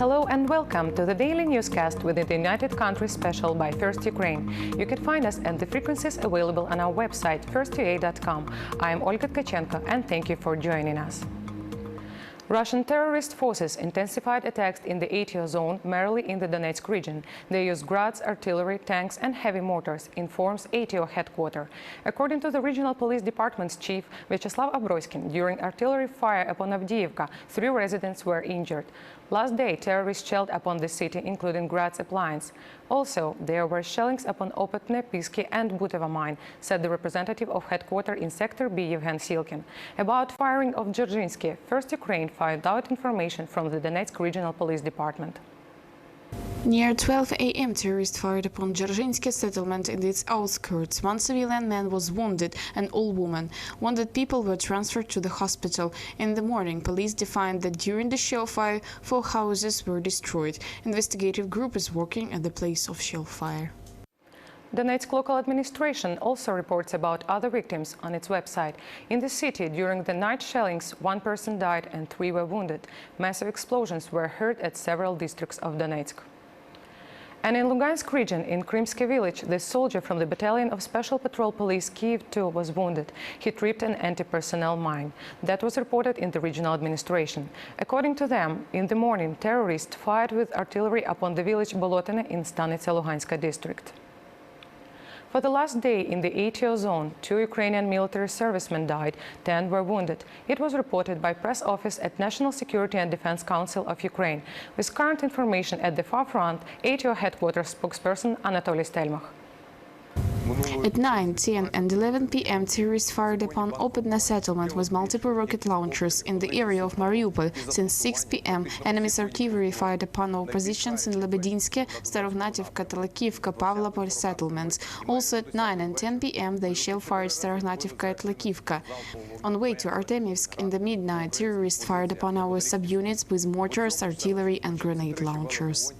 Hello and welcome to the daily newscast within the United Countries special by First Ukraine. You can find us at the frequencies available on our website, firstua.com. I am Olga Tkachenko and thank you for joining us. Russian terrorist forces intensified attacks in the ATO zone, merely in the Donetsk region. They used grads, artillery, tanks and heavy mortars, informs ATO headquarters. According to the regional police department's chief, Vyacheslav Abroyskin, during artillery fire upon Avdiivka, 3 residents were injured. Last day, terrorists shelled upon the city, including Grad's appliance. Also, there were shellings upon Opetne, Pisky and Butova mine, said the representative of headquarters in Sector B, Yevhen Silkin. About firing of Dzerzhinsky, First Ukraine found out information from the Donetsk Regional Police Department. Near 12 a.m., terrorists fired upon Dzerzhinsky settlement in its outskirts. 1 civilian man was wounded, and all women. Wounded people were transferred to the hospital. In the morning, police defined that during the shell fire, 4 houses were destroyed. Investigative group is working at the place of shell fire. Donetsk local administration also reports about other victims on its website. In the city, during the night shellings, 1 person died and 3 were wounded. Massive explosions were heard at several districts of Donetsk. And in Lugansk region, in Krymsky village, the soldier from the battalion of Special Patrol Police Kiev II was wounded. He tripped an anti-personnel mine. That was reported in the regional administration. According to them, in the morning, terrorists fired with artillery upon the village Bolotine in Stanitsa Luhanska district. For the last day in the ATO zone, 2 Ukrainian military servicemen died, 10 were wounded. It was reported by press office at National Security and Defense Council of Ukraine. With current information at the far front, ATO headquarters spokesperson Anatoly Stelmach. At 9, 10 and 11 p.m., terrorists fired upon Opetne settlement with multiple rocket launchers in the area of Mariupol. Since 6 p.m., enemy's artillery fired upon our positions in Lebedinske, Starognativka, Telekivka, Pavlopol settlements. Also at 9 and 10 p.m., they shell-fired Starognativka at Telekivka. On way to Artemivsk in the midnight, terrorists fired upon our subunits with mortars, artillery and grenade launchers.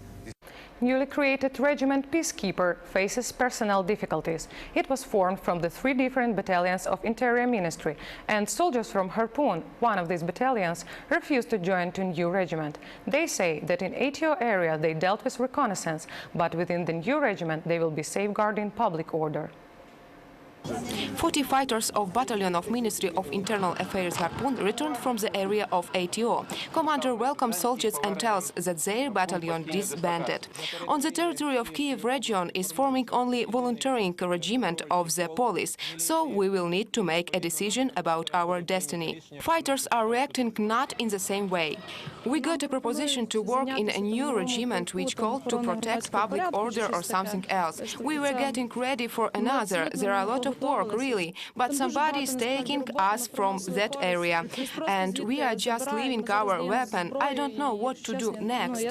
Newly created regiment Peacekeeper faces personnel difficulties. It was formed from the 3 different battalions of Interior Ministry, and soldiers from Harpoon, one of these battalions, refused to join to new regiment. They say that in ATO area they dealt with reconnaissance, but within the new regiment they will be safeguarding public order. 40 fighters of Battalion of Ministry of Internal Affairs Harpoon returned from the area of ATO. Commander welcomes soldiers and tells that their battalion disbanded. On the territory of Kiev region is forming only volunteering regiment of the police, so we will need to make a decision about our destiny. Fighters are reacting not in the same way. We got a proposition to work in a new regiment which called to protect public order or something else. We were getting ready for another. There are a lot of work, really, but somebody is taking us from that area, and we are just leaving our weapon. I don't know what to do next.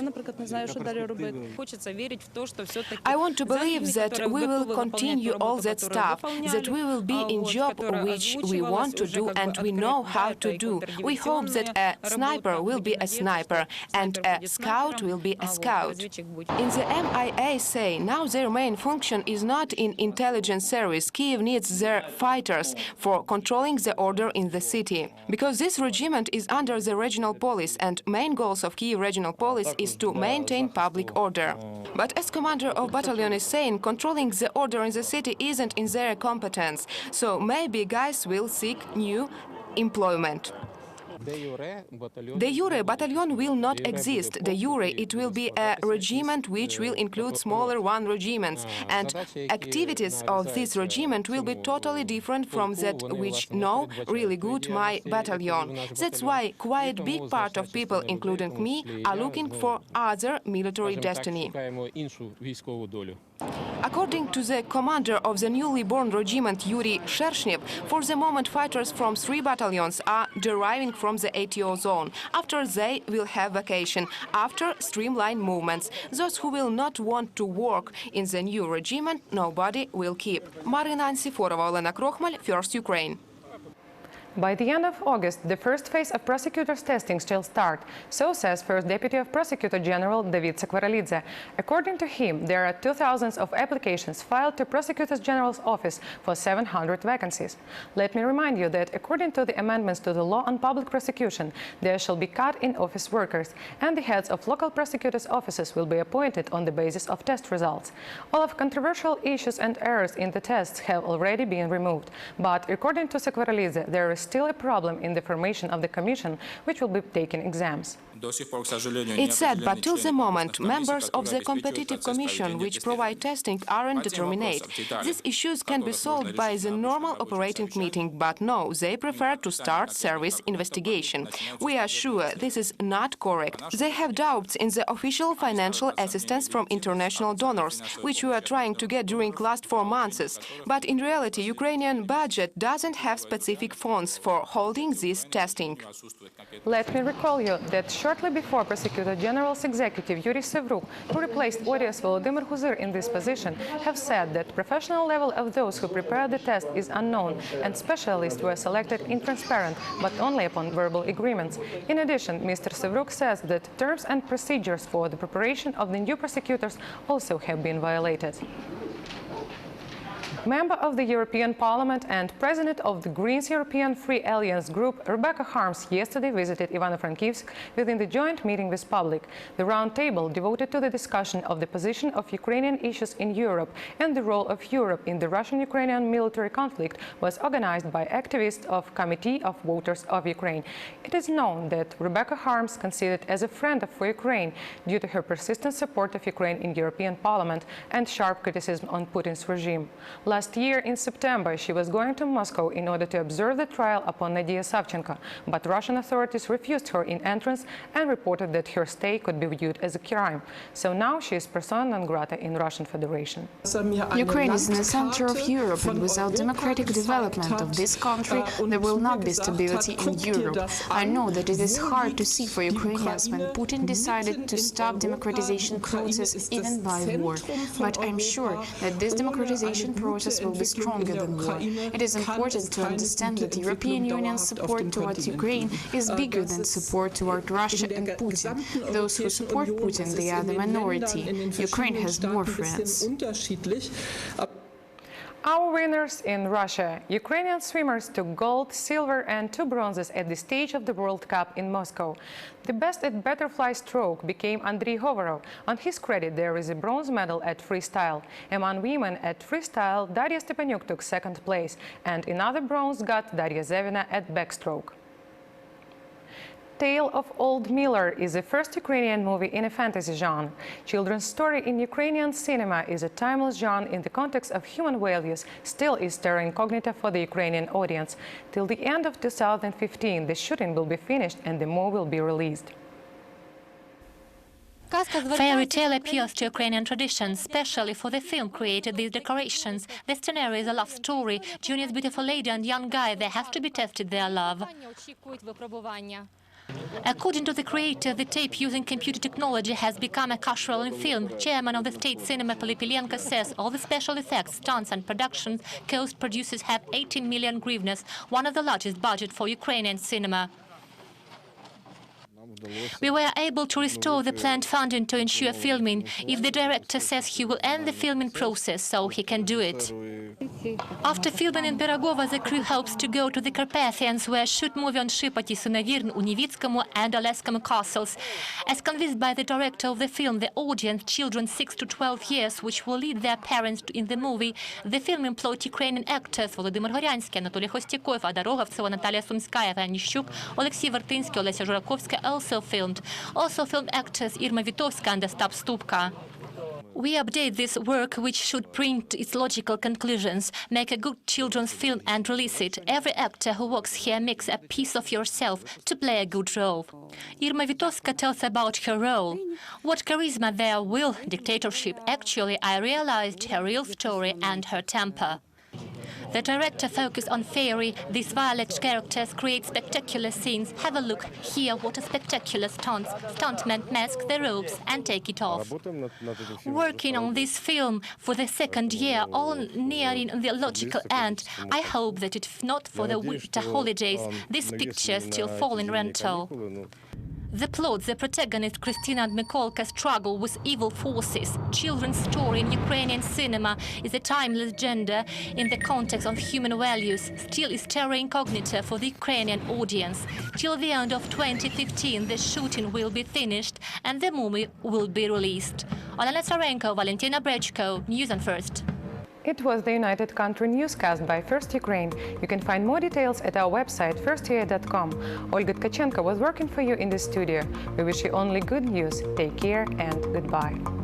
I want to believe that we will continue all that stuff, that we will be in job which we want to do and we know how to do. We hope that a sniper will be a sniper and a scout will be a scout. In the MIA say now their main function is not in intelligence service. Kiev needs their fighters for controlling the order in the city. Because this regiment is under the regional police and main goals of Kiev regional police is to maintain public order. But as commander of battalion is saying, controlling the order in the city isn't in their competence. So maybe guys will seek new employment. De jure battalion will not exist. De jure it will be a regiment which will include smaller regiments, and activities of this regiment will be totally different from that which know really good my battalion. That's why quite big part of people, including me, are looking for other military destiny. According to the commander of the newly born regiment, Yuri Shershnev, for the moment fighters from 3 battalions are deriving from the ATO zone. After they will have vacation, after streamlined movements. Those who will not want to work in the new regiment, nobody will keep. Marina Ansiforova, Olena Krokhmal, First Ukraine. By the end of August, the first phase of prosecutors' testing shall start, so says First Deputy of Prosecutor General David Sakvaralidze. According to him, there are 2,000 of applications filed to Prosecutor General's office for 700 vacancies. Let me remind you that according to the amendments to the law on public prosecution, there shall be cut in office workers, and the heads of local prosecutors' offices will be appointed on the basis of test results. All of controversial issues and errors in the tests have already been removed, but according to Sakvaralidze, there is still a problem in the formation of the commission, which will be taking exams. It's sad, but till the moment, members of the competitive commission which provide testing aren't determined. These issues can be solved by the normal operating meeting, but no, they prefer to start service investigation. We are sure this is not correct. They have doubts in the official financial assistance from international donors, which we are trying to get during last 4 months. But in reality, Ukrainian budget doesn't have specific funds for holding this testing. Let me recall you that shortly before Prosecutor General's executive Yuri Sevruk, who replaced Odious Volodymyr Huzir in this position, have said that professional level of those who prepare the test is unknown, and specialists were selected in transparent, but only upon verbal agreements. In addition, Mr. Sevruk says that terms and procedures for the preparation of the new prosecutors also have been violated. Member of the European Parliament and President of the Greens European Free Alliance Group, Rebecca Harms, yesterday visited Ivano-Frankivsk within the joint meeting with public. The round table devoted to the discussion of the position of Ukrainian issues in Europe and the role of Europe in the Russian-Ukrainian military conflict was organized by activists of Committee of Voters of Ukraine. It is known that Rebecca Harms, considered as a friend for Ukraine due to her persistent support of Ukraine in European Parliament and sharp criticism on Putin's regime. Last year, in September, she was going to Moscow in order to observe the trial upon Nadia Savchenko, but Russian authorities refused her in entrance and reported that her stay could be viewed as a crime. So now she is persona non grata in Russian Federation. Ukraine is in the center of Europe, and without democratic development of this country, there will not be stability in Europe. I know that it is hard to see for Ukrainians when Putin decided to stop democratization process even by war. But I'm sure that this democratization process will be stronger than war. It is important to understand that the European Union's support towards Ukraine is bigger than support toward Russia and Putin. Those who support Putin, they are the minority. Ukraine has more friends. Our winners in Russia. Ukrainian swimmers took gold, silver and 2 bronzes at the stage of the World Cup in Moscow. The best at butterfly stroke became Andriy Hovorov. On his credit, there is a bronze medal at freestyle. Among women at freestyle, Daria Stepanyuk took 2nd place, and another bronze got Daria Zevina at backstroke. Tale of Old Miller is the first Ukrainian movie in a fantasy genre. Children's story in Ukrainian cinema is a timeless genre in the context of human values, still is terra incognita for the Ukrainian audience. Till the end of 2015, the shooting will be finished and the movie will be released. Fairy tale appeals to Ukrainian traditions, especially for the film created these decorations. The scenario is a love story. Junior's beautiful lady and young guy, they have to be tested their love. According to the creator, the tape using computer technology has become a cultural in film. Chairman of the State Cinema Polipilenko says all the special effects, stunts and production cost producers have 18 million hryvnias, one of the largest budget for Ukrainian cinema. We were able to restore the planned funding to ensure filming. If the director says he will end the filming process, so he can do it. After filming in Pirogova, the crew hopes to go to the Carpathians, where shoot movie on Shipoti, Sunavirn, Univitskomu and Oleskomu castles. As convinced by the director of the film, the audience, children 6 to 12 years, which will lead their parents in the movie, the film employed Ukrainian actors Volodymyr Горянський, Анатолий Хостяков, Ada Rogovtseva, Natalia Sumskaya, Vanishchuk, Oleksiy Vertinsky, Olesya Zhurakovska also filmed. Also filmed actors Irma Vitovska and Ostap Stupka. We update this work, which should print its logical conclusions, make a good children's film and release it. Every actor who works here makes a piece of yourself to play a good role. Irma Vitovska tells about her role. What charisma, their will, dictatorship. Actually, I realized her real story and her temper. The director focused on fairy. These violet characters create spectacular scenes. Have a look here, what a spectacular stunts. Stuntmen mask their robes and take it off. Working on this film for the second year, all nearing the logical end. I hope that if not for the winter holidays, this picture still fall in rental. The plot, the protagonist Christina and Mikolka struggle with evil forces. Children's story in Ukrainian cinema is a timeless gender in the context of human values, still is terra incognita for the Ukrainian audience. Till the end of 2015, the shooting will be finished and the movie will be released. Olena Tsarenko, Valentina Brechko, News on First. It was the United Country Newscast by First Ukraine. You can find more details at our website firstUA.com. Olga Tkachenko was working for you in the studio. We wish you only good news. Take care and goodbye.